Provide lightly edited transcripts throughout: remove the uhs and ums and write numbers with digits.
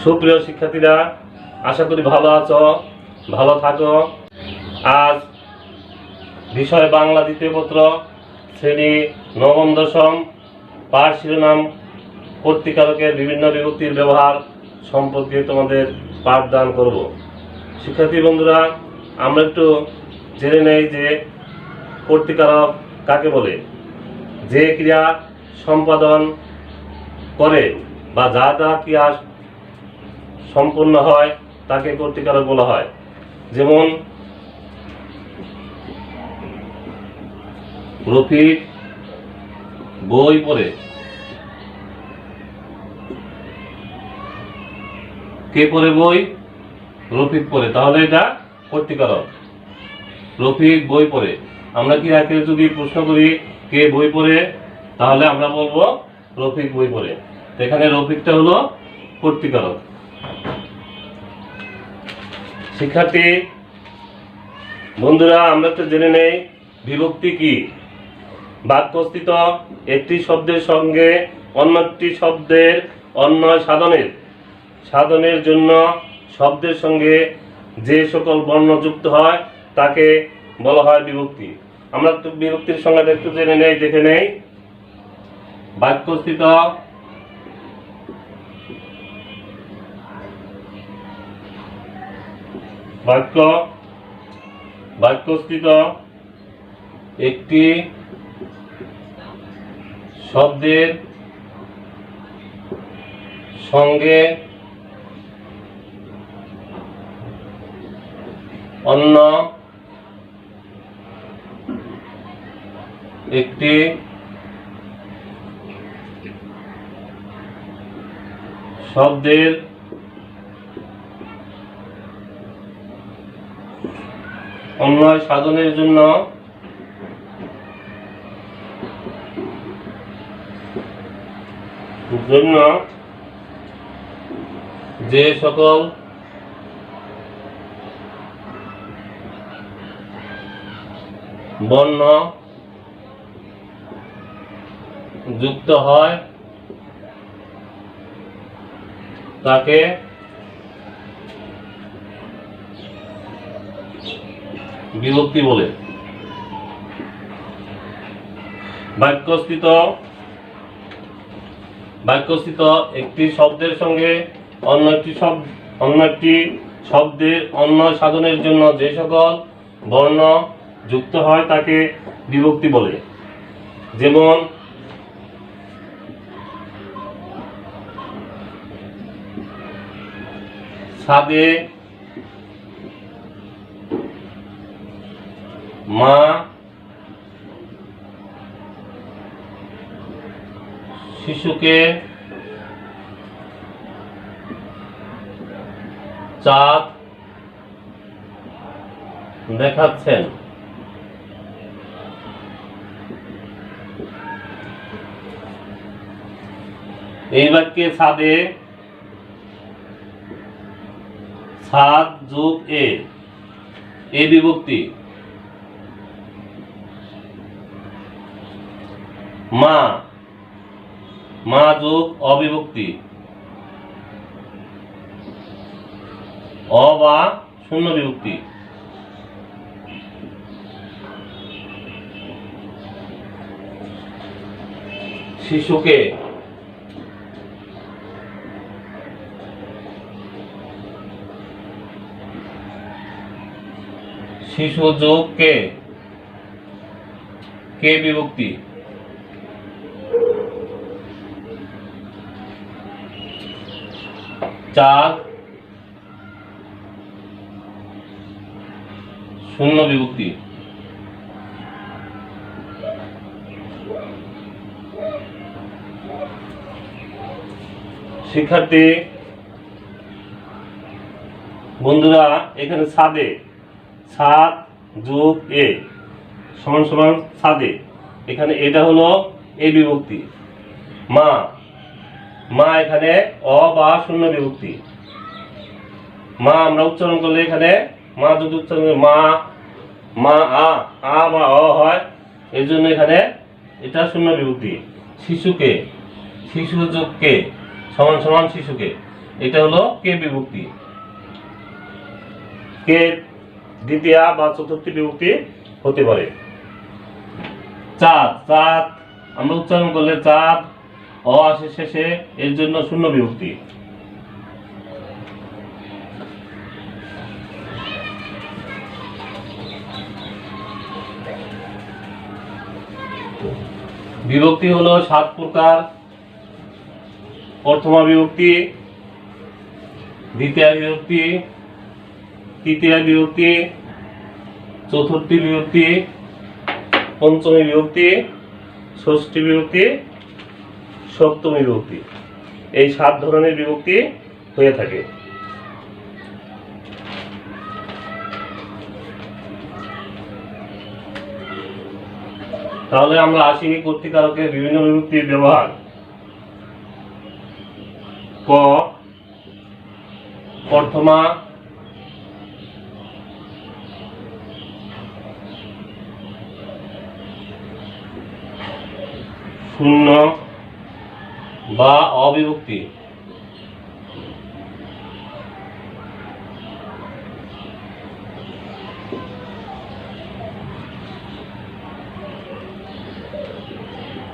সুপ্রিয় শিক্ষার্থীরা, আশা করি ভালো আছো, ভালো থাকো। আজ বিষয় বাংলা দ্বিতীয় পত্র, শ্রেণী নবম দশম, পাঠ শিরোনাম কর্তৃকারকের বিভিন্ন বিভক্তির ব্যবহার সম্পর্কে তোমাদের পাঠদান করব। শিক্ষার্থী বন্ধুরা, আমরা একটু জেনে নেই যে কর্তৃকারক কাকে বলে। যে ক্রিয়া সম্পাদন করে বা যা যা ক্রিয়া সম্পূর্ণ হয় তাকে কর্তৃকারক বলা হয়। যেমন রফিক বই পড়ে, কে পড়ে বই? রফিক পড়ে, তাহলে এটা কর্তৃকারক। রফিক বই পড়ে। আমরা কি একে যদি প্রশ্ন করি কে বই পড়ে, তাহলে আমরা বলবো রফিক বই পড়ে। এখানে রফিকটা হলো কর্তৃকারক। শিক্ষার্থী বন্ধুরা, আমরা তো জেনে নেই বিভক্তি কি। বাক্যস্থিত একটি শব্দের সঙ্গে অন্য একটি শব্দের অন্যয় সাধনের জন্য শব্দের সঙ্গে যে সকল বর্ণ যুক্ত হয় তাকে বলা হয় বিভক্তি। আমরা তো বিভক্তির সংজ্ঞাটা একটু জেনে নেই, দেখে নেই। বাক্যস্থিত বাক্যস্থিত একটি শব্দের সঙ্গে অন্য একটি শব্দের অন্যয় সাধনের জন্য যে সকল বর্ণ যুক্ত হয় তাকে বিভক্তি বলে। বাক্যস্থিত একটি শব্দের সঙ্গে অন্য একটি শব্দের অন্যয় সাধনের জন্য যে সকল বর্ণ যুক্ত হয় তাকে বিভক্তি বলে। যেমন ছাদে মা শিশুকে চাঁদ দেখাচ্ছেন। এই বাক্যে ছাদে ছাদ যোগ এ বিভক্তি। মা যোগ অবিভক্তি, বা শূন্য বিভক্তি। শিশুকে শিশু যোগ কে বিভক্তি। চাঁদ শূন্য বিভক্তি। শিক্ষার্থী বন্ধুরা, এখানে ছাদ যোগ সমান সমান ছাদে, এখানে এটা হলো এ বিভক্তি। মা এখানে বা শূন্য বিভক্তি। মা আমরা উচ্চারণ করলে এখানে মা যদি উচ্চারণ করি মা আ বা হয়, এই জন্য এখানে এটা শূন্য বিভক্তি। শিশুকে শিশু যোগ কে সমান সমান শিশুকে, এটা হলো কে বিভক্তি। কে দ্বিতীয়া বা চতুর্থী বিভক্তি হতে পারে। চাঁদ, চাঁদ আমরা উচ্চারণ করলে চাঁদ অ আসে শেষে, এর জন্য শূন্য বিভক্তি। বিভক্তি হলো 7 প্রকার। প্রথমা বিভক্তি, দ্বিতীয় বিভক্তি, তৃতীয় বিভক্তি, চতুর্থী বিভক্তি, পঞ্চমী বিভক্তি, ষষ্ঠী বিভক্তি, সপ্তমী বিভক্তি। এই 7 ধরনের বিভক্তি হয়ে থাকে। তাহলে আমরা আসি কর্তৃকারকের বিভিন্ন বিভক্তির ব্যবহার। ক প্রথমা, শূন্য বা অবিভক্তি।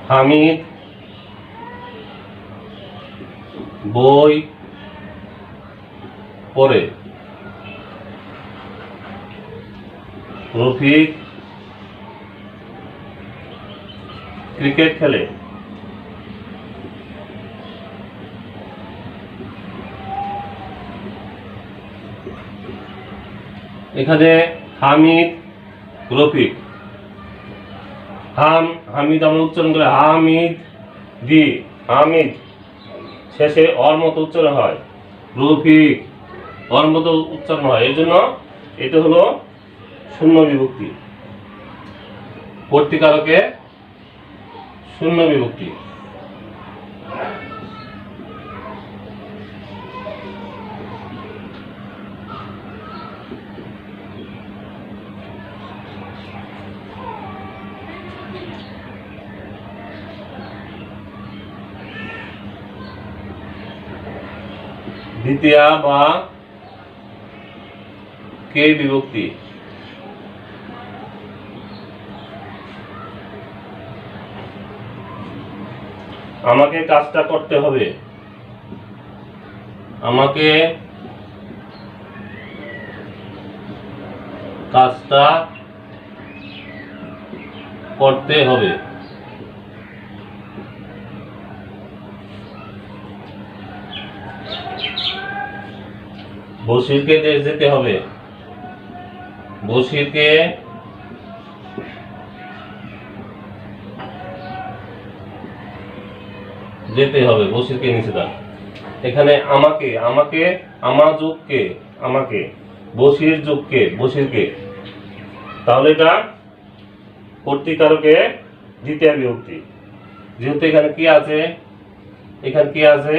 হামিদ, বই পড়ে। রফিক ক্রিকেট খেলে। এখানে হামিদ, রফিক, হামিদ আমরা উচ্চারণ করে হামিদ দি, হামিদ শেষে অর মতো উচ্চারণ হয়, রফিক অর মতো উচ্চারণ হয়, এই জন্য এটা হলো শূন্য বিভক্তি। কর্তৃকারকে শূন্য বিভক্তি। দ্বিতীয়া বা কে বিভক্তি। আমাকে কাজটা করতে হবে, আমাকে কাজটা করতে হবে। বশিরকে দেশ যেতে হবে, বশিরকে যেতে হবে, বশিরকে নিচে দাও। এখানে আমাকে, আমাকে আমার যোগকে, আমাকে বশির যোগকে, বশিরকে। তাহলে এটা কর্তৃকারকে দ্বিতীয় বিভক্তি। যেহেতু এখানে কি আছে, এখানে কি আছে,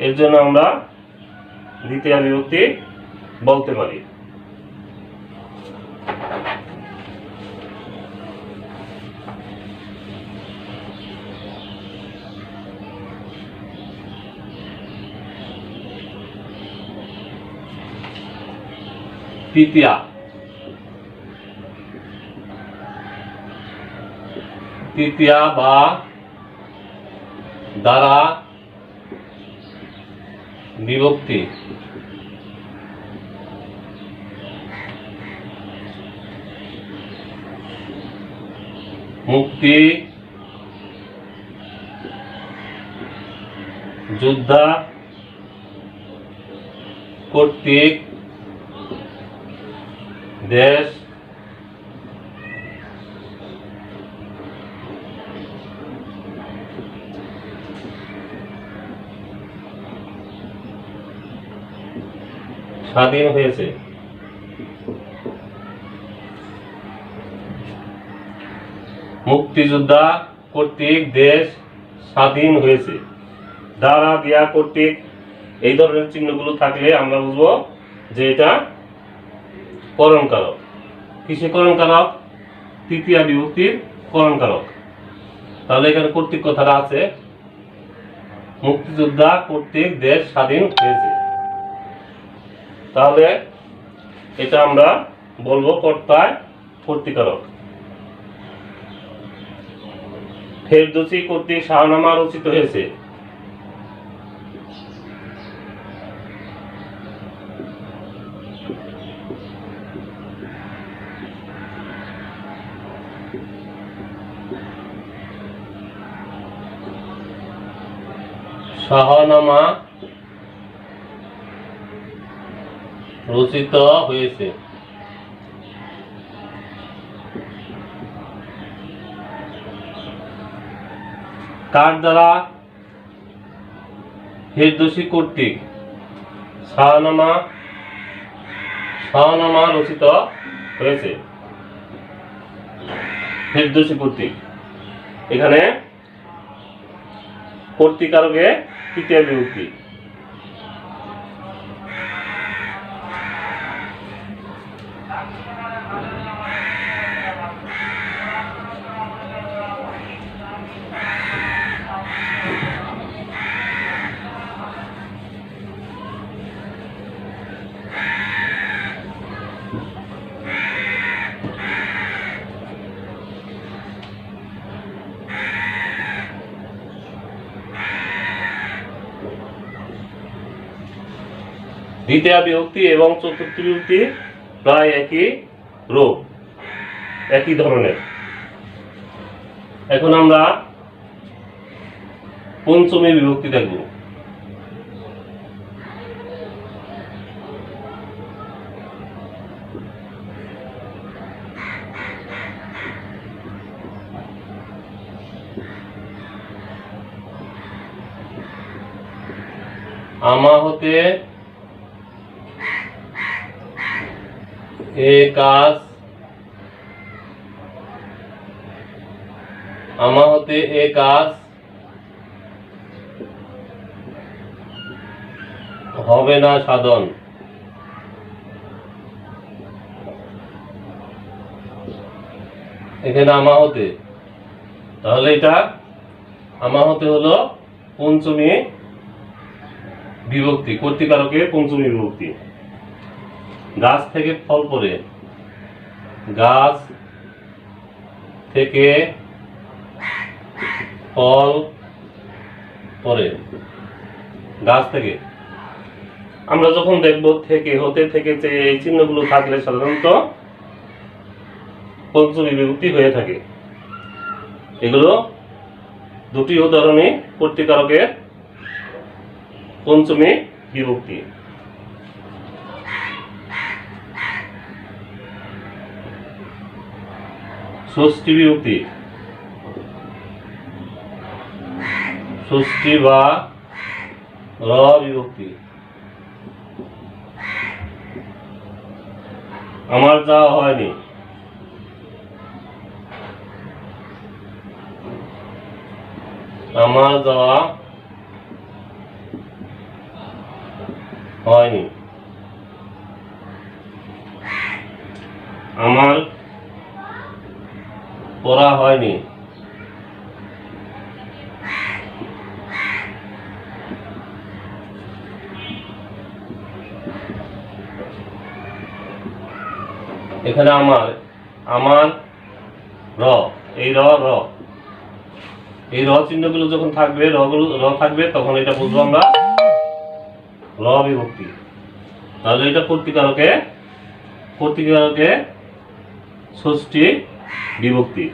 এর জন্য আমরা দ্বিতীয় বিভক্তি বলতে পারি। তৃতীয়া, তৃতীয়া বা দ্বারা বিভক্তি। মুক্তি, যোদ্ধা কর্তৃক দেশ, স্বাধীন হয়েছে। মুক্তিযোদ্ধা কর্তৃক দেশ স্বাধীন হয়েছে। দ্বারা, দিয়া, কর্তৃক এই ধরনের চিহ্নগুলো থাকলে আমরা বুঝবো যে এটা করণ কারক। কিসে করণ কারক? তৃতীয়া বিভক্তির করণ কারক। তাহলে এখানে কর্তৃক কথাটা আছে, মুক্তিযোদ্ধা কর্তৃক দেশ স্বাধীন হয়েছে। তাহলে এটা আমরা বলবো কর্তায় কর্তৃকারক। ফেরদৌসী কর্তৃক শাহনামা রচিত হয়েছে। শাহনামা রচিত হয়েছে। কার দ্বারা? ফেরদৌসী কর্তৃক শাহনামা রচিত হয়েছে। ফেরদৌসী কর্তৃক, এখানে কর্তৃকারকে তৃতীয় বিভক্তি। দ্বিতীয় বিভক্তি এবং চতুর্থ বিভক্তি প্রায় একই রূপ, একই ধরনের। এখন আমরা পঞ্চমী বিভক্তি দেখব। আমা হতে এ কাজ, আমা হতে এ কাজ হবে না সাধন। এখানে আমা হতে, তাহলে এটা আমা হতে হলো পঞ্চমী বিভক্তি, কর্তৃকারকে পঞ্চমী বিভক্তি। গাছ থেকে ফল পড়ে, গাছ থেকে ফল পড়ে, গাছ থেকে। আমরা যখন দেখব থেকে, হতে, থেকে, যে এই চিহ্নগুলো থাকলে সাধারণত পঞ্চমী বিভক্তি হয়ে থাকে। এগুলো দুটি উদাহরণই কর্তৃকারকের পঞ্চমী বিভক্তি। ষষ্ঠী বিভক্তি, ষষ্ঠী বা র বিভক্তি। আমার যাওয়া হয়নি, আমার যাওয়া হয়নি, আমার পড়া হয়নি। এখানে আমার, আমার র, এই র, এই র চিহ্নগুলো যখন থাকবে, র থাকবে, তখন এটা বুঝবো আমরা র বিভক্তি। তাহলে এটা কর্তৃকারকে ষষ্ঠী বিভক্তি।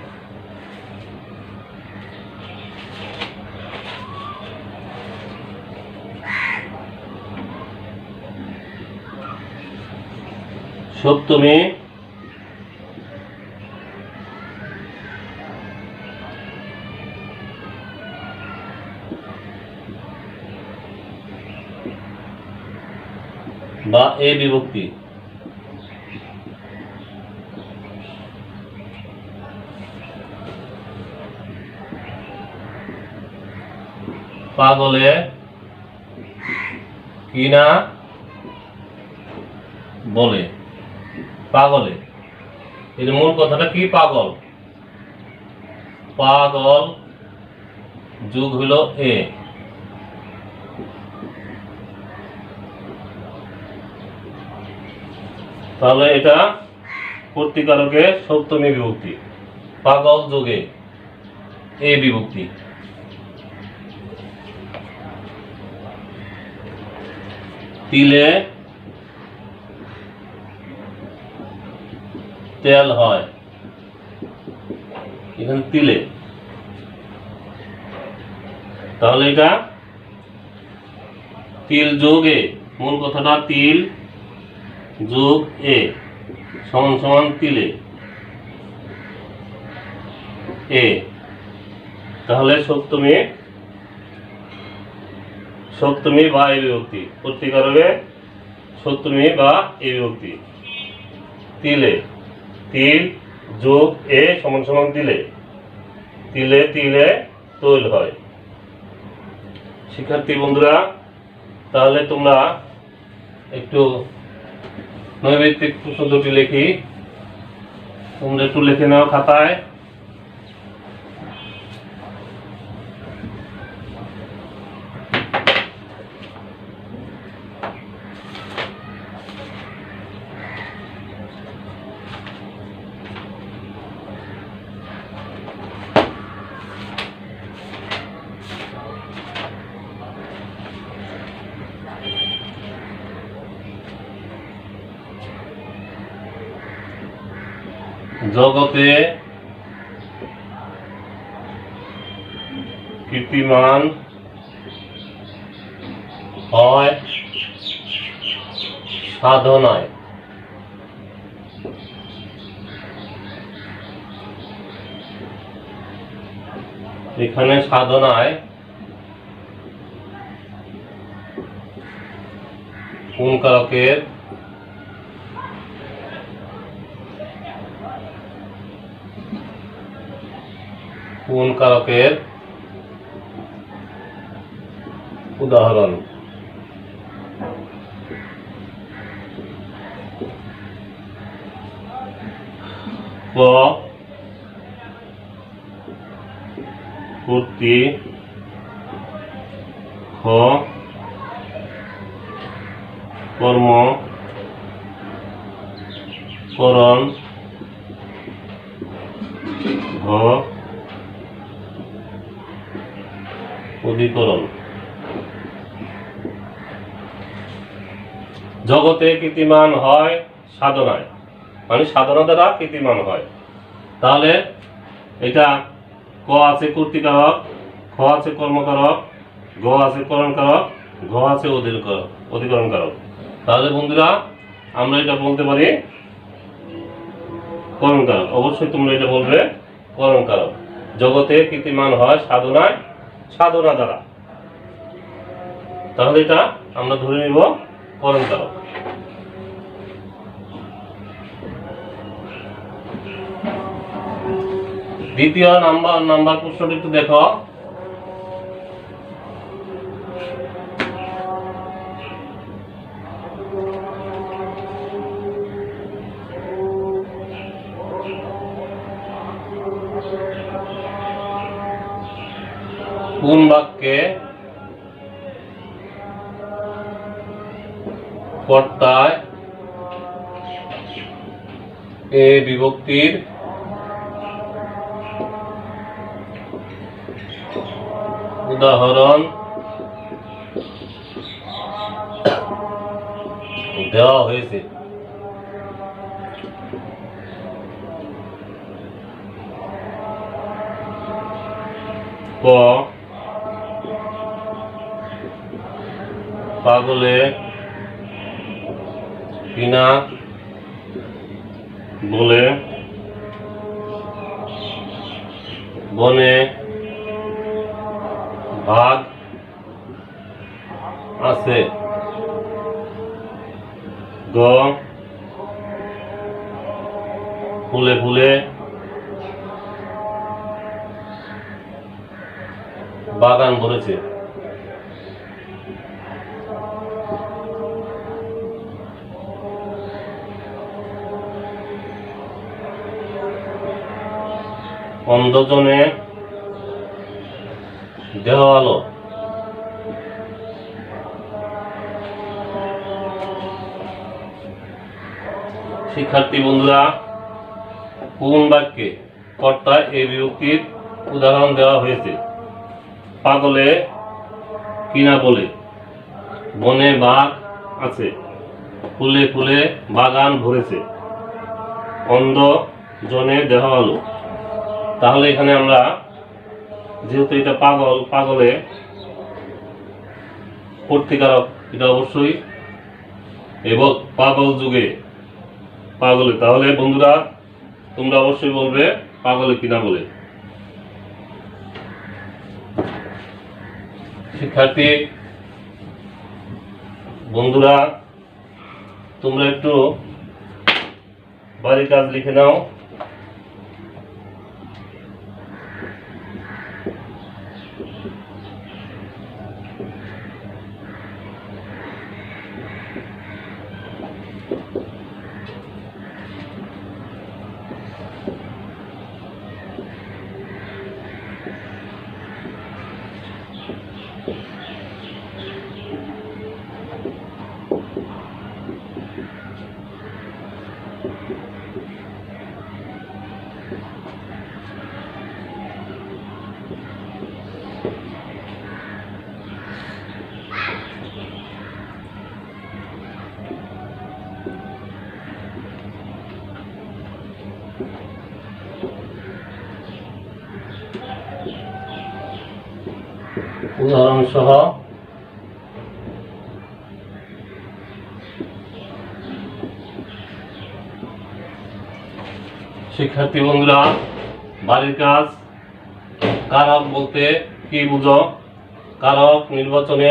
সপ্তমী বা এ বিভক্তি। পাগলে কিনা বলে, পাগলে, এর মূল কথাটা কি? পাগল, পাগল যুগ হলো এ, তাহলে এটা কর্তৃকারকে সপ্তমী বিভক্তি, পাগল যোগে এই বিভক্তি। তিলে তেল হয়, এখানে তিলে, তাহলে এটা তিল যোগ এ, মূল কথাটা তিল যোগ এ সমান সমান তিলে এ, তাহলে সপ্তমী বা এই বিভক্তি, কর্তৃকারকে সপ্তমী বা এই বিভক্তি। তিলে, তিল যোগ এ সমান সমান তিলে, তিলে তিলে তৈল হয়। শিক্ষার্থী বন্ধুরা, তাহলে তোমরা একটু নৈমিত্তিক প্রশ্ন দুটি লিখি, তোমরা একটু লিখে নাও খাতায়। জগতে কীর্তিমান হয় সাধনায়। এখানে সাধনায় কোন কারকের উদাহরণ? ক কর্তৃ, খ কর্ম করণ, ঘ অধিকরণ। জগতে কীর্তিমান হয় সাধনায়, মানে সাধনা দ্বারা কীর্তিমান হয়। তাহলে এটা ক আছে কর্তৃকারক, খ আছে কর্মকারক, গ আছে করণকারক, ঘ আছে অধিকরণকারক। তাহলে বন্ধুরা আমরা এটা বলতে পারি করণকারক। অবশ্যই তোমরা এটা বলবে করণকারক। জগতে কীর্তিমান হয় সাধনায়, সাধনা দ্বারা, তাহলে এটা আমরা ধরে নিব করণকারক। দ্বিতীয় নাম্বার প্রশ্নটি একটু দেখো। কোন বাক্যে কর্তায় এ বিভক্তির উদাহরণ দেওয়া হয়েছে? ক পাগলে কিনা বলে বনে ভাগ আছে। গ ফুলে ফুলে বাগান ভরেছে। অন্ধজনে দেহ আলো। শিক্ষার্থী বন্ধুরা, কোন বাক্যে কর্তা এই বিভক্তির উদাহরণ দেওয়া হয়েছে? পাগলে কিনা বলে, বনে বাঘ আছে, ফুলে ফুলে বাগান ভরেছে, অন্ধ জনে দেহ আলো। তাহলে এখানে আমরা যেহেতু এটা পাগলে কর্তৃকারক, এটা অবশ্যই এবং পাগল যুগে পাগলে। তাহলে বন্ধুরা তোমরা অবশ্যই বলবে পাগলে কিনা বলে। শিক্ষার্থী বন্ধুরা, তোমরা একটু বাড়ির কাজ লিখে নাও। উদাহরণ সহ শিক্ষার্থী বন্ধুরা, বাড়ির কাজ কারক বলতে কি বুঝো? কারক নির্বাচনে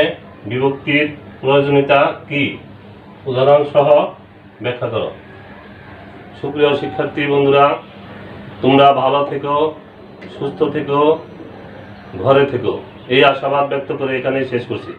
বিভক্তির প্রয়োজনীয়তা কি? উদাহরণ সহ ব্যাখ্যা করো। সুপ্রিয় শিক্ষার্থী বন্ধুরা, তোমরা ভালো থেকো, সুস্থ থেকো, ঘরে থেকো, এই আশাবাদ ব্যক্ত করে এখানেই শেষ করছি।